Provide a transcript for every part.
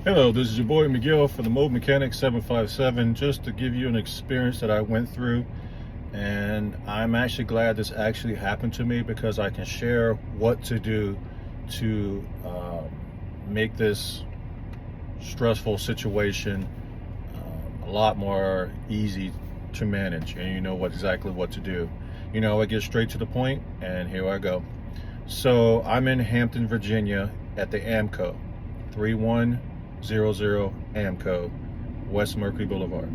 Hello, this is your boy Miguel for the Mobile Mechanic 757, just to give you an experience that I went through. And I'm actually glad this actually happened to me because I can share what to do to make this stressful situation a lot more easy to manage, and you know exactly what to do. I get straight to the point, and here I go. So I'm in Hampton, Virginia at the AMCO, 3100 AMCO, West Mercury Boulevard.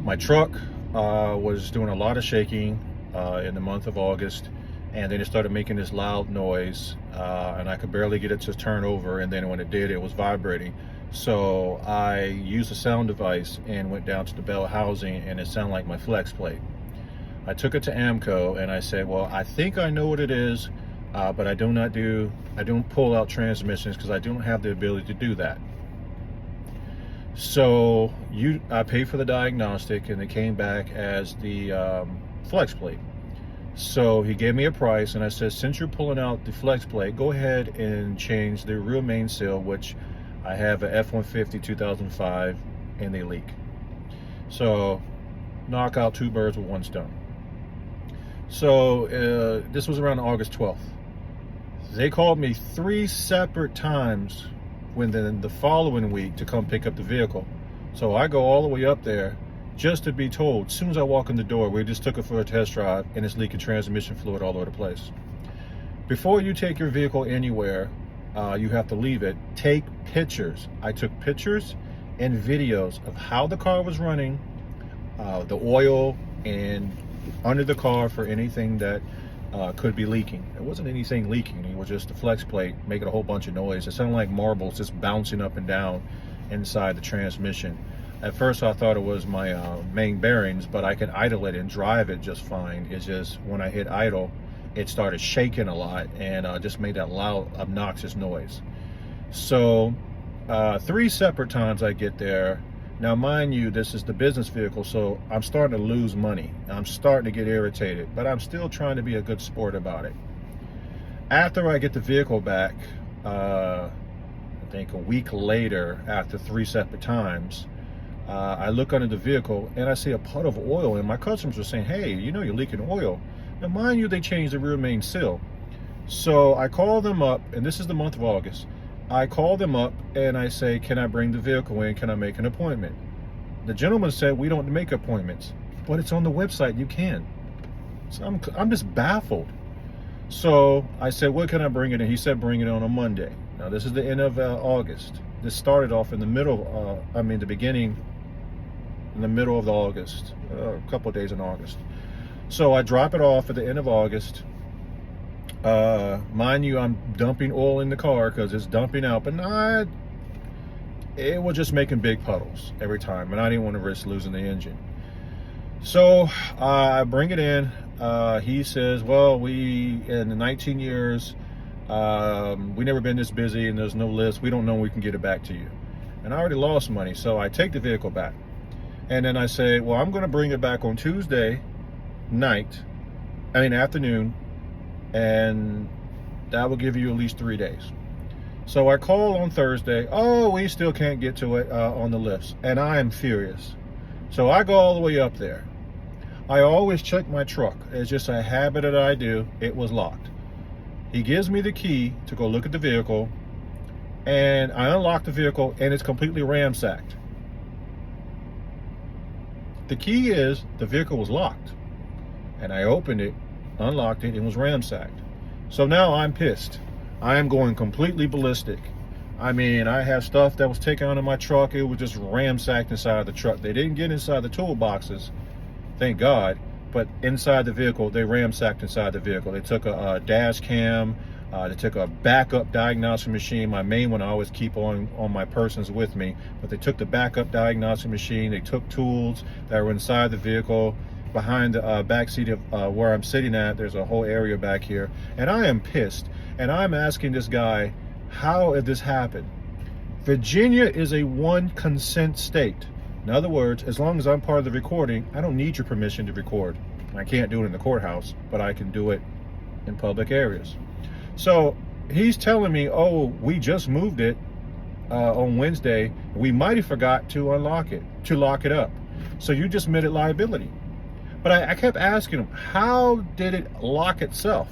My truck was doing a lot of shaking in the month of August, and then it started making this loud noise, and I could barely get it to turn over, and then when it did, it was vibrating. So I used a sound device and went down to the bell housing, and it sounded like my flex plate. I took it to AMCO and I said, well, I think I know what it is, but I don't pull out transmissions because I don't have the ability to do that. So I paid for the diagnostic, and it came back as the flex plate. So he gave me a price, and I said, since you're pulling out the flex plate, go ahead and change the rear main seal, which I have a F-150 2005, and they leak. So knock out two birds with one stone. So this was around August 12th. They called me 3 separate times within the following week to come pick up the vehicle. So I go all the way up there just to be told, as soon as I walk in the door, we just took it for a test drive and it's leaking transmission fluid all over the place. Before you take your vehicle anywhere, you have to leave it. Take pictures. I took pictures and videos of how the car was running, the oil, and under the car for anything that could be leaking. There wasn't anything leaking. It was just the flex plate making a whole bunch of noise. It sounded like marbles just bouncing up and down inside the transmission. At first I thought it was my main bearings, but I could idle it and drive it just fine. It's just when I hit idle, it started shaking a lot and just made that loud, obnoxious noise. So 3 separate times I get there. Now, mind you, this is the business vehicle, so I'm starting to lose money. I'm starting to get irritated, but I'm still trying to be a good sport about it. After I get the vehicle back, I think a week later, after 3 separate times, I look under the vehicle and I see a pot of oil, and my customers are saying, hey, you're leaking oil. Now, mind you, they changed the rear main seal. So I call them up, and this is the month of August. I call them up and I say, can I bring the vehicle in? Can I make an appointment? The gentleman said, we don't make appointments, but it's on the website, you can. So I'm just baffled. So I said, what can I bring it in? He said, bring it on a Monday. Now, this is the end of August. This started off in the middle, the beginning, in the middle of August, a couple of days in August. So I drop it off at the end of August. Mind you, I'm dumping oil in the car because it's dumping out, but it was just making big puddles every time, and I didn't want to risk losing the engine. So I bring it in. He says, well, in the 19 years, we never been this busy, and there's no list. We don't know when we can get it back to you. And I already lost money, so I take the vehicle back. And then I say, well, I'm going to bring it back on Tuesday afternoon, and that will give you at least 3 days. So I call on Thursday. Oh, we still can't get to it on the lifts, and I am furious. So I go all the way up there. I always check my truck. It's just a habit that I do. It was locked. He gives me the key to go look at the vehicle, and I unlock the vehicle, and it's completely ramsacked. The key is the vehicle was locked, and I opened it, unlocked it, and was ransacked. So now I'm pissed. I am going completely ballistic. I have stuff that was taken out of my truck. It was just ramsacked inside the truck. They didn't get inside the toolboxes, thank God, but inside the vehicle, they ramsacked inside the vehicle. They took a dash cam. They took a backup diagnosing machine. My main one I always keep on my persons with me, but they took the backup diagnosing machine. They took tools that were inside the vehicle. Behind the back seat of where I'm sitting at, there's a whole area back here, and I am pissed. And I'm asking this guy, how did this happen? Virginia is a one consent state. In other words, as long as I'm part of the recording, I don't need your permission to record. I can't do it in the courthouse, but I can do it in public areas. So he's telling me, oh, we just moved it on Wednesday. We might have forgot to lock it up. So you just admitted liability. But I kept asking him, how did it lock itself?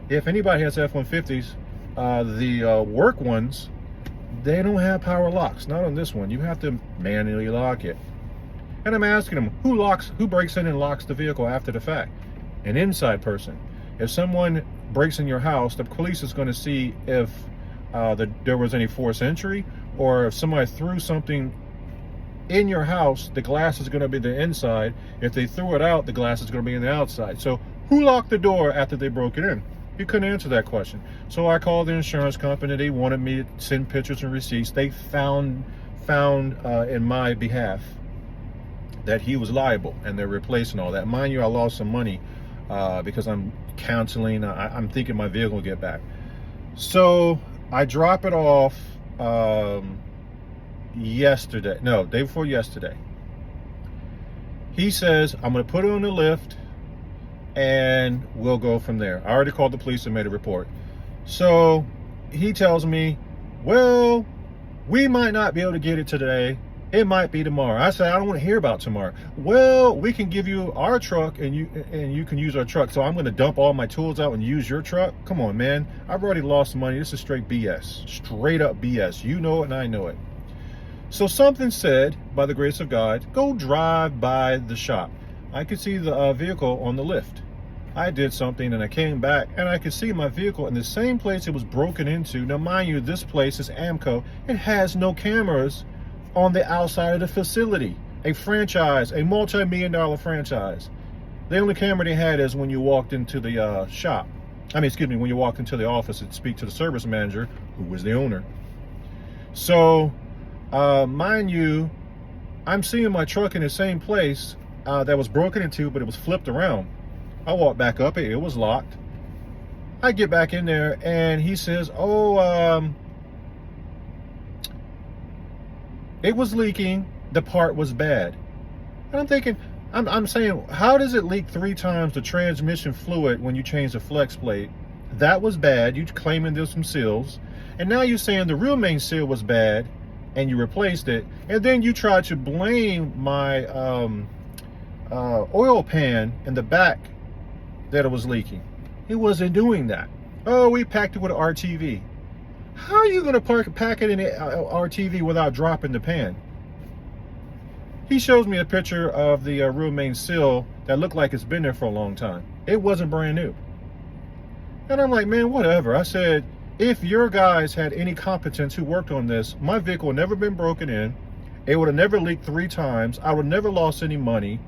If anybody has F-150s, the work ones, they don't have power locks. Not on this one. You have to manually lock it. And I'm asking him, who breaks in and locks the vehicle after the fact? An inside person. If someone breaks in your house, the police is going to see if there was any forced entry, or if somebody threw something in your house, the glass is going to be the inside. If they threw it out, the glass is going to be in the outside. So who locked the door after they broke it in? He couldn't answer that question. So I called the insurance company. They wanted me to send pictures and receipts. They found in my behalf that he was liable, and they're replacing all that. Mind you, I lost some money because I'm canceling. I'm thinking my vehicle will get back. So I drop it off day before yesterday. He says, I'm going to put it on the lift and we'll go from there. I already called the police and made a report. So he tells me, well, we might not be able to get it today. It might be tomorrow. I said, I don't want to hear about tomorrow. Well, we can give you our truck and you can use our truck. So I'm going to dump all my tools out and use your truck? Come on, man. I've already lost money. This is straight BS. Straight up BS. You know it and I know it. So something said, by the grace of God, go drive by the shop. I could see the vehicle on the lift. I did something and I came back and I could see my vehicle in the same place it was broken into. Now, mind you, this place is Amco. It has no cameras on the outside of the facility. A franchise, a multi-million-dollar franchise. The only camera they had is when you walked into the shop. When you walked into the office and speak to the service manager, who was the owner. So, mind you, I'm seeing my truck in the same place that was broken into, but it was flipped around. I walked back up, it was locked. I get back in there and he says, it was leaking, the part was bad. And I'm thinking, I'm saying, how does it leak 3 times the transmission fluid when you change the flex plate? That was bad. You claiming there's some seals. And now you're saying the real main seal was bad and you replaced it. And then you tried to blame my oil pan in the back that it was leaking. It wasn't doing that. Oh, we packed it with an RTV. How are you going to pack it in an RTV without dropping the pan? He shows me a picture of the rear main seal that looked like it's been there for a long time. It wasn't brand new. And I'm like, man, whatever. I said, if your guys had any competence who worked on this, my vehicle would never been broken in. It would have never leaked 3 times. I would have never lost any money.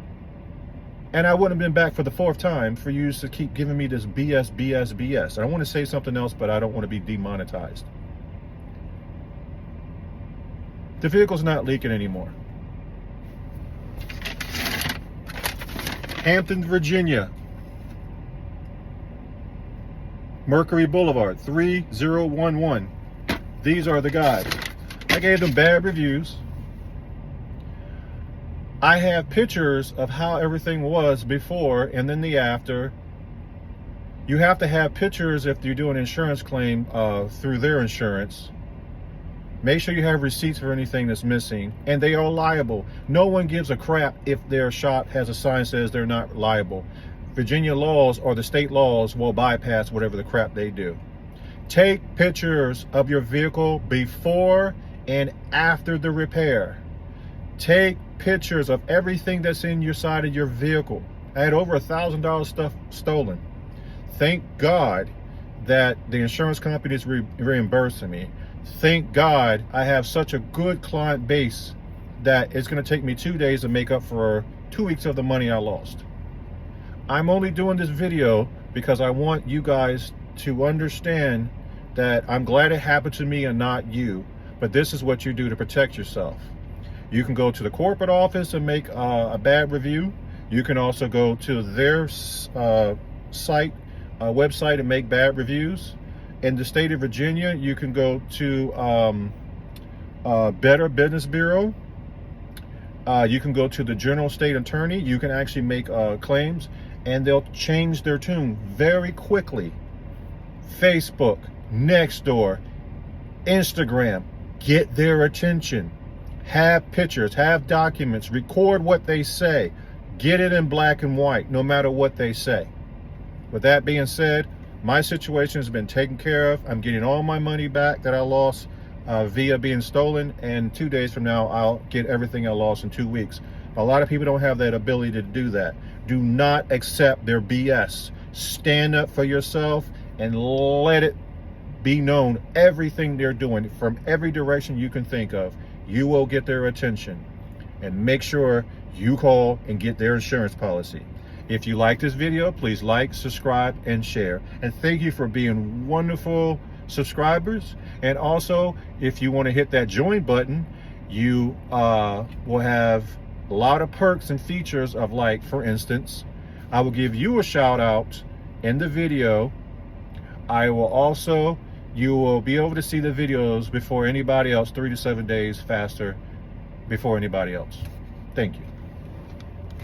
And I wouldn't have been back for the 4th time for you to keep giving me this BS. I want to say something else, but I don't want to be demonetized. The vehicle's not leaking anymore. Hampton, Virginia. Mercury Boulevard, 3011. These are the guys. I gave them bad reviews. I have pictures of how everything was before and then the after. You have to have pictures if you do an insurance claim through their insurance. Make sure you have receipts for anything that's missing, and they are liable. No one gives a crap if their shop has a sign that says they're not liable. Virginia laws or the state laws will bypass whatever the crap they do. Take pictures of your vehicle before and after the repair. Take pictures of everything that's in your side of your vehicle. I had over $1,000 stuff stolen. Thank God that the insurance company is reimbursing me. Thank God I have such a good client base that it's going to take me 2 days to make up for 2 weeks of the money I lost. I'm only doing this video because I want you guys to understand that I'm glad it happened to me and not you. But this is what you do to protect yourself. You can go to the corporate office and make a bad review. You can also go to their website and make bad reviews. In the state of Virginia, you can go to Better Business Bureau. You can go to the General State Attorney. You can actually make claims, and they'll change their tune very quickly. Facebook, Nextdoor, Instagram, Get their attention. Have pictures, have documents, record what they say. Get it in black and white, no matter what they say. With that being said, my situation has been taken care of. I'm getting all my money back that I lost via being stolen, and 2 days from now, I'll get everything I lost in 2 weeks. A lot of people don't have that ability to do that. Do not accept their BS. Stand up for yourself and let it be known everything they're doing from every direction you can think of. You will get their attention. And make sure you call and get their insurance policy. If you like this video, please like, subscribe, and share. And thank you for being wonderful subscribers. And also, if you want to hit that join button, you will have a lot of perks and features of, like, for instance, I will give you a shout out in the video. I will also, you will be able to see the videos before anybody else, 3 to 7 days faster before anybody else. Thank you.